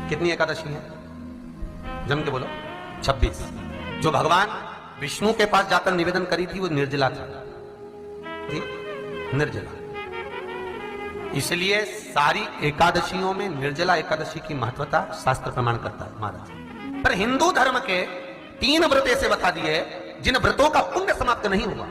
कितनी एकादशी है? जम के बोलो। 26। जो भगवान विष्णु के पास जाकर निवेदन करी थी वो निर्जला था, निर्जला। इसलिए सारी एकादशियों में निर्जला एकादशी की महत्वता शास्त्र प्रमाण करता है महाराज। पर हिंदू धर्म के 3 व्रत ऐसे बता दिए जिन व्रतों का पुण्य समाप्त नहीं हुआ।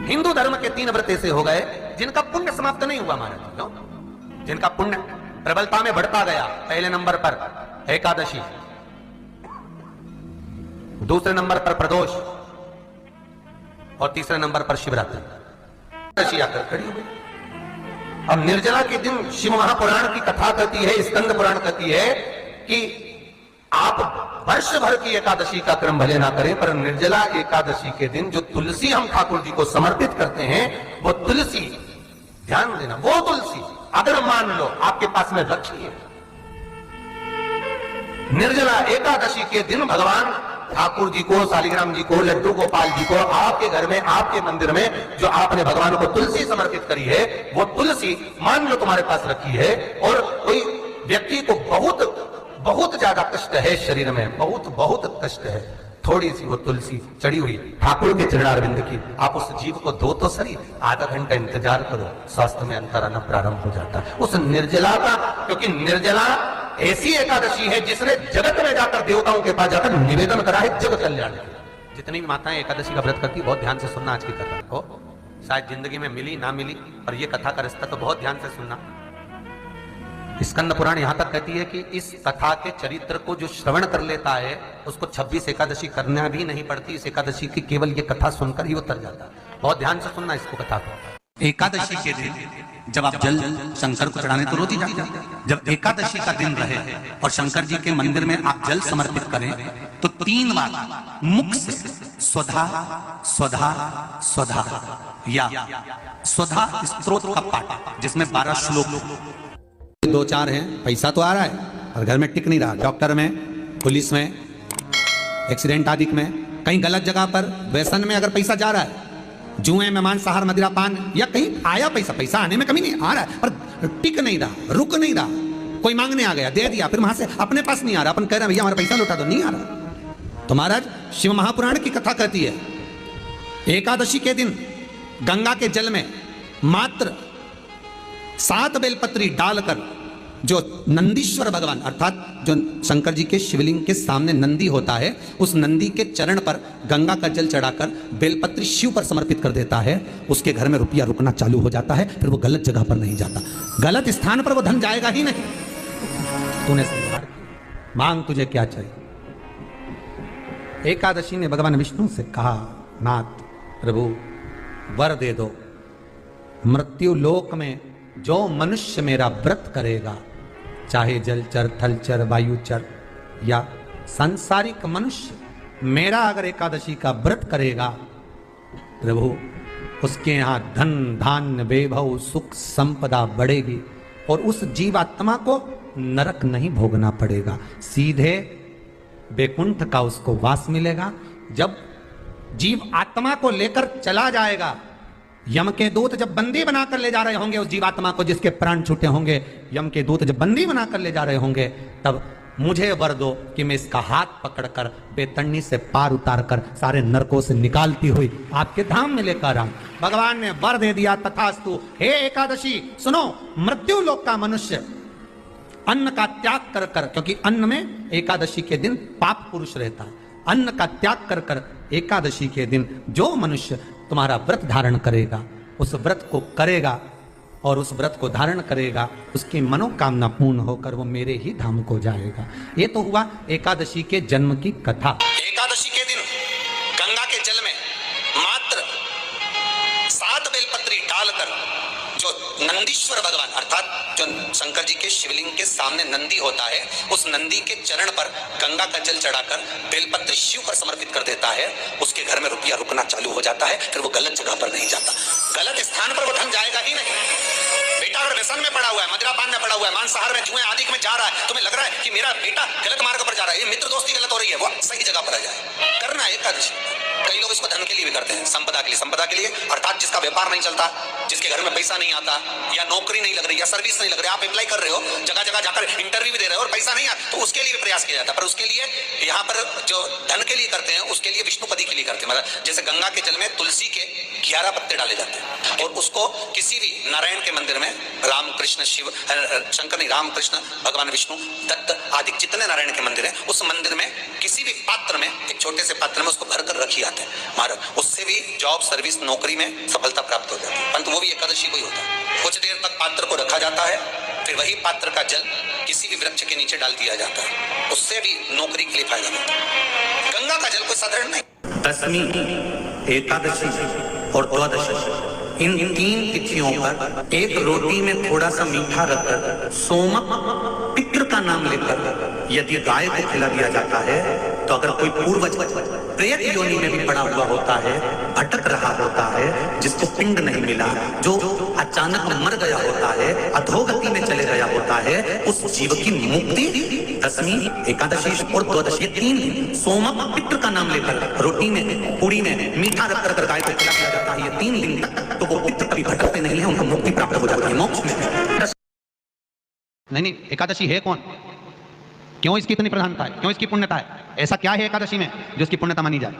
हिंदू धर्म के 3 व्रत ऐसे हो गए जिनका पुण्य समाप्त नहीं हुआ महाराज। क्यों? जिनका पुण्य प्रबलता में बढ़ता गया। पहले नंबर पर एकादशी, दूसरे नंबर पर प्रदोष और तीसरे नंबर पर शिवरात्रि। एकादशी आकर खड़ी हो गई। अब निर्जला के दिन शिव महापुराण की कथा कहती है, स्कंद पुराण कहती है कि आप वर्ष भर की एकादशी का क्रम भले ना करें, पर निर्जला एकादशी के दिन जो तुलसी हम ठाकुर जी को समर्पित करते हैं, वो तुलसी, ध्यान देना, वो तुलसी अगर मान लो आपके पास में रखी है, निर्जला एकादशी के दिन भगवान ठाकुर जी को, शालिग्राम जी को, लड्डू गोपाल जी को, आपके घर में, आपके मंदिर में जो आपने भगवान को तुलसी समर्पित करी है, वो तुलसी मान लो तुम्हारे पास रखी है, और कोई व्यक्ति को बहुत ज्यादा कष्ट है शरीर में, बहुत कष्ट है, थोड़ी सी वो तुलसी चढ़ी हुई ठाकुर के चरणारविंद की, आप उस जीव को दो तो सही, आधा घंटा इंतजार करो, स्वास्थ्य में अंतर आना प्रारंभ हो जाता है उस निर्जला का। क्योंकि निर्जला ऐसी एकादशी है जिसने जगत में जाकर, देवताओं के पास जाकर निवेदन करा है जगत कल्याण के। जितनी भी माताएं एकादशी का व्रत करती, बहुत ध्यान से सुनना आज की कथा को, शायद जिंदगी में मिली ना मिली, पर यह कथा का रिश्ता तो बहुत ध्यान से सुनना। स्कंद पुराण यहां तक कहती है कि इस कथा के चरित्र को जो श्रवण कर लेता है उसको 26 एकादशी करना भी नहीं पड़ती। इस एकादशी की केवल ये कथा सुनकर ही वो तर जाता है। बहुत ध्यान से सुनना इसको, कथा को। एकादशी के दिन जब आप जल शंकर को चढ़ाने तो रोज ही जाते हैं, जब एकादशी का दिन रहे और शंकर जी के मंदिर में आप जल समर्पित करें तो 3 बार मुख से स्वधा स्वधा स्वधा या स्वधा स्तोत्र का पाठ, जिसमें 12 श्लोक, 2-4 हैं, पैसा तो आ रहा है और घर में टिक नहीं रहा, डॉक्टर में, पुलिस में, एक्सीडेंट आदि में, कहीं गलत जगह पर व्यसन में अगर पैसा जा रहा है, जुए में, मांसाहार, मदिरा पान, या कहीं आया पैसा आने में कमी नहीं आ रहा है, पर टिक नहीं रहा, रुक नहीं रहा, कोई मांगने आ गया, दे दिया, फिर वहां से अपने पास नहीं आ रहा, अपन कह रहे हैं भैया हमारा पैसा लौटा दो, नहीं आ रहा। तो महाराज शिव महापुराण की कथा कहती है एकादशी के दिन गंगा के जल में मात्र 7 बेलपत्री डालकर, जो नंदीश्वर भगवान अर्थात जो शंकर जी के शिवलिंग के सामने नंदी होता है, उस नंदी के चरण पर गंगा का जल चढ़ाकर बेलपत्री शिव पर समर्पित कर देता है, उसके घर में रुपया रुकना चालू हो जाता है, फिर वो गलत जगह पर नहीं जाता, गलत स्थान पर वो धन जाएगा ही नहीं। तूने मांग, तुझे क्या चाहिए? एकादशी ने भगवान विष्णु से कहा, नाथ प्रभु वर दे दो, मृत्यु लोक में जो मनुष्य मेरा व्रत करेगा, चाहे जलचर, थलचर, वायुचर या सांसारिक मनुष्य, मेरा अगर एकादशी का व्रत करेगा, प्रभु उसके यहां धन धान्य वैभव सुख संपदा बढ़ेगी और उस जीवात्मा को नरक नहीं भोगना पड़ेगा, सीधे वैकुंठ का उसको वास मिलेगा। जब जीव आत्मा को लेकर चला जाएगा, यम के दूत जब बंदी बनाकर ले जा रहे होंगे उस जीवात्मा को, जिसके प्राण छूटे होंगे, यम के दूत जब बंदी बनाकर ले जा रहे होंगे, तब मुझे वर दो कि मैं इसका हाथ पकड़कर बेतरनी से पार उतारकर सारे नरकों से निकालती हुई आपके धाम में लेकर आऊं। भगवान ने वर दे दिया, तथास्तु। हे एकादशी सुनो, मृत्यु लोक का मनुष्य अन्न का त्याग कर कर, क्योंकि अन्न में एकादशी के दिन पाप पुरुष रहता है, अन्न का त्याग कर कर एकादशी के दिन जो मनुष्य तुम्हारा व्रत धारण करेगा, उस व्रत को करेगा और उस व्रत को धारण करेगा, उसकी मनोकामना पूर्ण होकर वो मेरे ही धाम को जाएगा। ये तो हुआ एकादशी के जन्म की कथा। एकादशी के दिन गंगा के जल में मात्र 7 बेलपत्री डालकर, जो नंदीश्वर भगवान अर्थात जो शंकर जी के शिवलिंग के सामने नंदी होता है, उस नंदी के चरण पर गंगा का जल चढ़ाकर बेलपत्री शिव पर समर्पित कर देता है, उसके घर में रुपया रुकना चालू हो जाता है, फिर वो गलत जगह पर नहीं जाता, गलत स्थान पर वो धन जाएगा ही नहीं। बेटा अगर व्यसन में पड़ा हुआ है, मदिरा पान में पड़ा हुआ है, मांसाहार में, जुए आदि में जा रहा है, तुम्हें लग रहा है कि मेरा बेटा गलत मार्ग पर जा रहा है, ये मित्र दोस्ती गलत हो रही है, वो सही जगह पर आ जाए, करना एकादशी कई लोग इसको धन के लिए भी करते हैं, संपदा के लिए अर्थात जिसका व्यापार नहीं चलता, जिसके घर में पैसा नहीं आता, या नौकरी नहीं लग रही, या सर्विस नहीं लग रही, आप अप्लाई कर रहे हो, जगह जगह जाकर इंटरव्यू भी दे रहे हो और पैसा नहीं आता, तो उसके लिए भी प्रयास किया जाता है। पर उसके लिए यहाँ पर जो धन के लिए करते हैं, उसके लिए विष्णुपदी के लिए करते हैं। मतलब जैसे गंगा के जल में तुलसी के 11 पत्ते डाले जाते हैं और उसको किसी भी नारायण के मंदिर में राम कृष्ण शिव शंकर नहीं, राम कृष्ण भगवान विष्णु दत्त आदि जितने नारायण के मंदिर हैं, उस मंदिर में किसी भी पात्र में, एक छोटे से पात्र में उसको भरकर रखी जाते हैं महाराज। उससे भी जॉब सर्विस नौकरी में सफलता प्राप्त हो जाती है, परंतु वो भी एकादशी को ही होता है। कुछ देर तक पात्र को रखा जाता है, फिर वही पात्र का जल किसी भी वृक्ष के नीचे डाल दिया जाता है, उससे भी नौकरी के लिए फायदा मिलता है। गंगा का जल कोई साधारण नहीं। दशमी, एकादशी और द्वादशी, इन 3 तिथियों पर एक रोटी में थोड़ा सा मीठा रखकर सोमक पितृ का नाम लेकर यदि गाय को खिला दिया जाता है, तो अगर कोई पूर्वज प्रेत योनि में भी पड़ा हुआ होता है, भटक रहा होता है, जिसको पिंड नहीं मिला, जो अचानक मर गया होता है, अधोगति में चले गया होता है, उस जीव की मुक्ति दशमी, एकादशी और द्वादशी, 3 दिन सोमक पितृ का नाम लेकर रोटी में, पूड़ी में मीठा रखकर गाय को खिला दिया जाता है। ये 3 दिन तक तो वो पितृ कभी भटकते नहीं है, उनको मुक्ति प्राप्त हो जाती है, मोक्ष में। नहीं, एकादशी है कौन, क्यों इसकी इतनी प्रधानता है, क्यों इसकी पुण्यता है, ऐसा क्या है एकादशी में जो इसकी पुण्यता मानी जाए?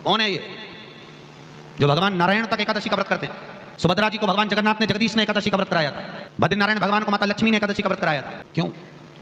कौन है ये जो भगवान नारायण तक एकादशी का व्रत करते हैं? सुभद्रा जी को भगवान जगन्नाथ ने, जगदीश ने एकादशी का व्रत कराया था। बद्रीनारायण भगवान को माता लक्ष्मी ने एकादशी का व्रत कराया था। क्यों?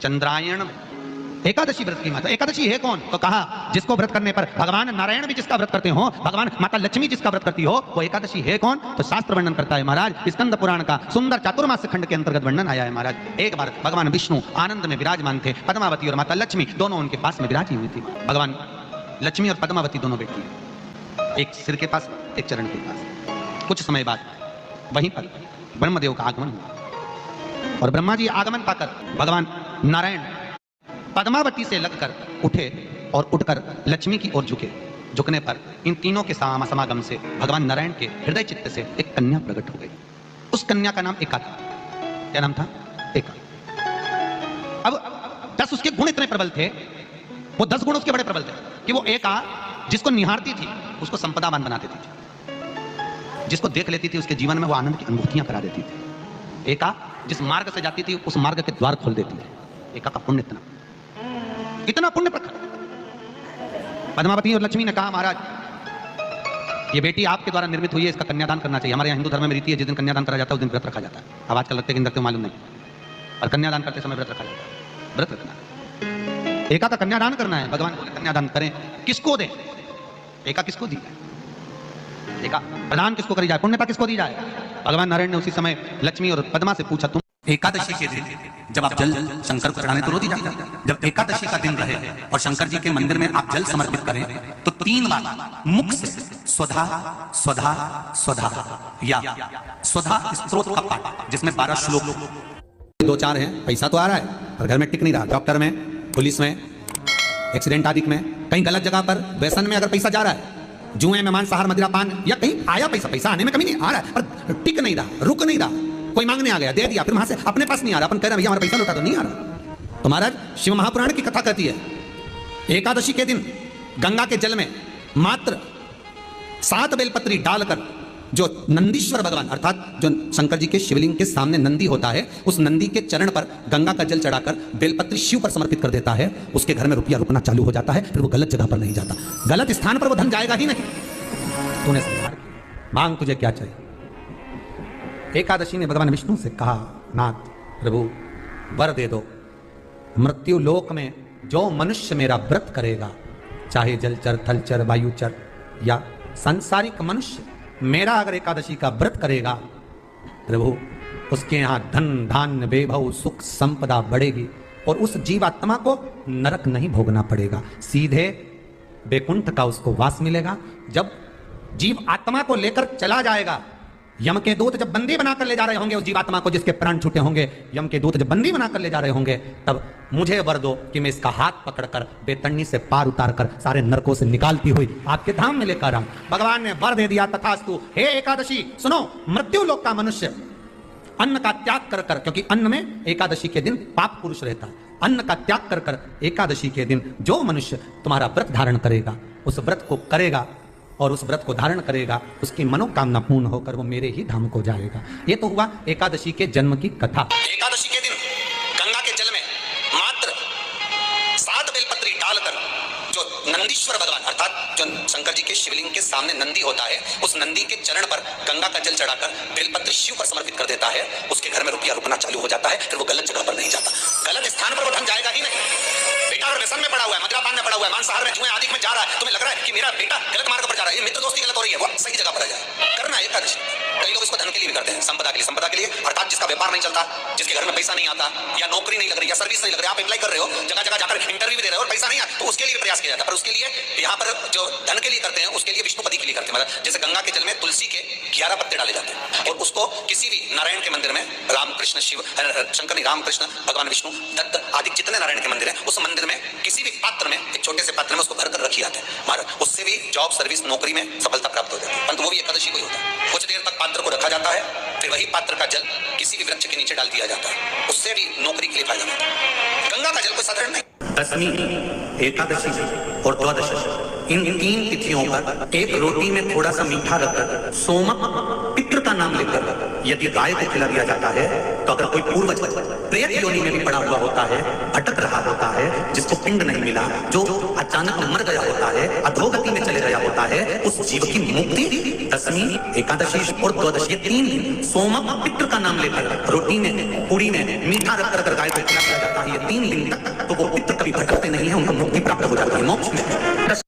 चंद्रायण एकादशी व्रत की माता। एकादशी है कौन? तो कहा जिसको व्रत करने पर भगवान नारायण भी जिसका व्रत करते हो, भगवान माता लक्ष्मी जिसका व्रत करती हो, वो एकादशी है कौन? तो शास्त्र वर्णन करता है महाराज, स्कंद पुराण का सुंदर चातुर्मास्य खंड के अंतर्गत वर्णन आया है महाराज। एक बार भगवान विष्णु आनंद में विराजमान थे, पद्मावती और माता लक्ष्मी दोनों उनके पास में विराजी हुई थी। भगवान लक्ष्मी और पद्मावती दोनों बेटी, एक सिर के पास, एक चरण के पास। कुछ समय बाद वहीं पर ब्रह्मदेव का आगमन हुआ और ब्रह्मा जी आगमन पाकर भगवान नारायण पद्मावती से लगकर उठे और उठकर लक्ष्मी की ओर झुके। झुकने पर इन तीनों के समागम से भगवान नारायण के हृदय चित्त से एक कन्या प्रकट हो गई। उस कन्या का नाम एका था। क्या नाम था? एका। अब 10 उसके गुण इतने प्रबल थे, वो 10 गुण उसके बड़े प्रबल थे कि वो एका जिसको निहारती थी उसको संपदावान बना देती थी, जिसको देख लेती थी उसके जीवन में वो आनंद की अनुभूतियां करा देती थी। एका जिस मार्ग से जाती थी उस मार्ग के द्वार खोल देती थी। एका का पुण्य इतना पुण्य प्रखर। पद्मावती और लक्ष्मी ने कहा महाराज ये बेटी आपके द्वारा निर्मित हुई है, इसका कन्यादान करना चाहिए। हमारे यहाँ हिंदू धर्म में रीति है, जिस दिन कन्यादान करा जाता है उस दिन व्रत रखा जाता है। अब आजकल लगते हैं कि मालूम नहीं, और कन्यादान करते समय व्रत रखा जाता है। व्रत रखना, एका का कन्यादान करना है। भगवान बोले कन्यादान करें, किसको दें? एका किसको दी जाए? एका प्रदान किसको करी जाए? पुण्यता किसको दी जाए? भगवान नारायण ने उसी समय लक्ष्मी और पद्मा से पूछा, तुम एकादशी के दिन जब आप जल शंकर को चढ़ाने तो रोज ही जाते हैं। जब एकादशी का दिन रहे और शंकर जी के मंदिर में आप जल समर्पित करें तो 3 बार मुख से स्वधा स्वधा स्वधा या स्वधा स्त्रोत का पाठ, जिसमें 12 श्लोक 2-4 हैं। पैसा तो आ रहा है पर घर में टिक नहीं रहा। डॉक्टर में, पुलिस में, एक्सीडेंट आदि में, कहीं गलत जगह पर व्यसन में अगर पैसा जा रहा है, जुए में, मांसाहार, मदिरा पान, या कहीं आया पैसा आने में कमी नहीं, आ रहा है पर टिक नहीं रहा, रुक नहीं रहा। कोई मांगने आ गया, दे दिया, फिर वहां से अपने पास नहीं आ रहा, अपन कह रहे हैं भैया हमारा पैसा लौटा दो, नहीं आ रहा। तो महाराज शिव महापुराण की कथा कहती है एकादशी के दिन गंगा के जल में मात्र 7 बेलपत्री डालकर जो नंदीश्वर भगवान अर्थात जो शंकर जी के शिवलिंग के सामने नंदी होता है, उस नंदी के चरण पर गंगा का जल चढ़ाकर बेलपत्री शिव पर समर्पित कर देता है, उसके घर में रुपया रुकना चालू हो जाता है। फिर वो गलत जगह पर नहीं जाता, गलत स्थान पर वो धन जाएगा ही नहीं। तूने मांग, तुझे क्या चाहिए? एकादशी ने भगवान विष्णु से कहा, नाथ प्रभु वर दे दो, मृत्यु लोक में जो मनुष्य मेरा व्रत करेगा, चाहे जलचर, थलचर, वायुचर या सांसारिक मनुष्य, मेरा अगर एकादशी का व्रत करेगा प्रभु, उसके यहाँ धन धान्य वैभव सुख संपदा बढ़ेगी और उस जीवात्मा को नरक नहीं भोगना पड़ेगा, सीधे वैकुंठ का उसको वास मिलेगा। जब जीव आत्मा को लेकर चला जाएगा, यम के दूत जब बंदी बनाकर ले जा रहे होंगे उस जीवात्मा को जिसके प्राण छूटे होंगे, यम के दूत जब बंदी बनाकर ले जा रहे होंगे, तब मुझे वर दो कि मैं इसका हाथ पकड़कर बेतन्नी से पार उतारकर सारे नरकों से निकालती हुई आपके धाम में लेकर आऊं। भगवान ने वर दे दिया, तथास्तु। हे एकादशी सुनो, मृत्यु लोक का मनुष्य अन्न का त्याग कर कर, क्योंकि अन्न में एकादशी के दिन पाप पुरुष रहता है, अन्न का त्याग कर कर एकादशी के दिन जो मनुष्य तुम्हारा व्रत धारण करेगा, उस व्रत को करेगा, और उस व्रत को धारण करेगा, उसकी मनोकामना पूर्ण होकर वो मेरे ही धाम को जाएगा। ये तो हुआ एकादशी के जन्म की कथा। एकादशी के दिन गंगा के जल में मात्र 7 बेलपत्री डालकर जो नंदीश्वर भगवान अर्थात जो शंकर जी के शिवलिंग के सामने नंदी होता है, उस नंदी के चरण पर गंगा का जल चढ़ाकर बेलपत्री शिव पर समर्पित कर देता है, उसके घर में रुपया रुकना चालू हो जाता है। फिर वो गलत जगह पर नहीं जाता, गलत स्थान पर वो धन जाएगा ही नहीं। बेटा अगर व्यसन में पड़ा हुआ है, मद्यपान में पड़ा हुआ है, मांसाहार में, जुए आदि में जा रहा है, तुम्हें लग रहा है कि मेरा बेटा गलत मार्ग पर जा रहा है, ये मित्र दोस्ती गलत हो रही है, वो सही जगह पर आ जाए। करना है एकादशी। कई लोग इसको धन के लिए भी करते हैं, संपदा के लिए अर्थात जिसका व्यापार नहीं चलता, जिसके घर में पैसा नहीं आता, या नौकरी नहीं लग रही, या सर्विस नहीं लग रही, आप अप्लाई कर रहे हो, जगह जगह जाकर इंटरव्यू भी दे रहे हो और पैसा नहीं आता, तो उसके लिए प्रयास किया जाता है। पर उसके लिए यहाँ पर जो धन के लिए करते हैं, उसके लिए विष्णुपति के लिए करते हैं। मतलब जैसे गंगा के जल में तुलसी के 11 पत्ते डाले जाते हैं और उसको किसी भी नारायण के मंदिर में, रामकृष्ण शिव शंकर नहीं, रामकृष्ण भगवान विष्णु दत्त आदि जितने नारायण के मंदिर है, उस मंदिर में किसी भी पात्र में, एक छोटे से पात्र में उसको भर कर रखी जाते हैं महाराज। उससे भी जॉब सर्विस नौकरी में सफलता प्राप्त हो जाती है। परंतु वो भी एकादशी को ही होता है। कुछ देर तक पात्र को रखा जाता है, फिर वही पात्र का जल किसी भी वृक्ष के नीचे डाल दिया जाता है, उससे भी नौकरी के लिए फायदा मिलता है। गंगा का जल कोई साधारण नहीं। दशमी, एकादशी और द्वादशी, इन 3 तिथियों पर एक रोटी में थोड़ा सा मीठा रखकर सोमक पितृ का नाम लेकर यदि गाय को खिला दिया जाता है, तो अगर कोई पूर्वज प्रेत योनि में भी पड़ा हुआ होता है, भटक रहा होता है, जिसको पिंड नहीं मिला, जो अचानक मर गया होता है, अधोगति में चले गया होता है, उस जीव की मुक्ति दशमी, एकादशी और द्वादशी, ये 3 दिन सोमक पितृ का नाम लेकर रोटी में, पूरी में मीठा रखकर अगर गाय को खिला दिया जाता है, ये 3 दिन तक, तो वो पितृ कभी भटकते नहीं है, उनको मुक्ति प्राप्त हो जाती है, मोक्ष में।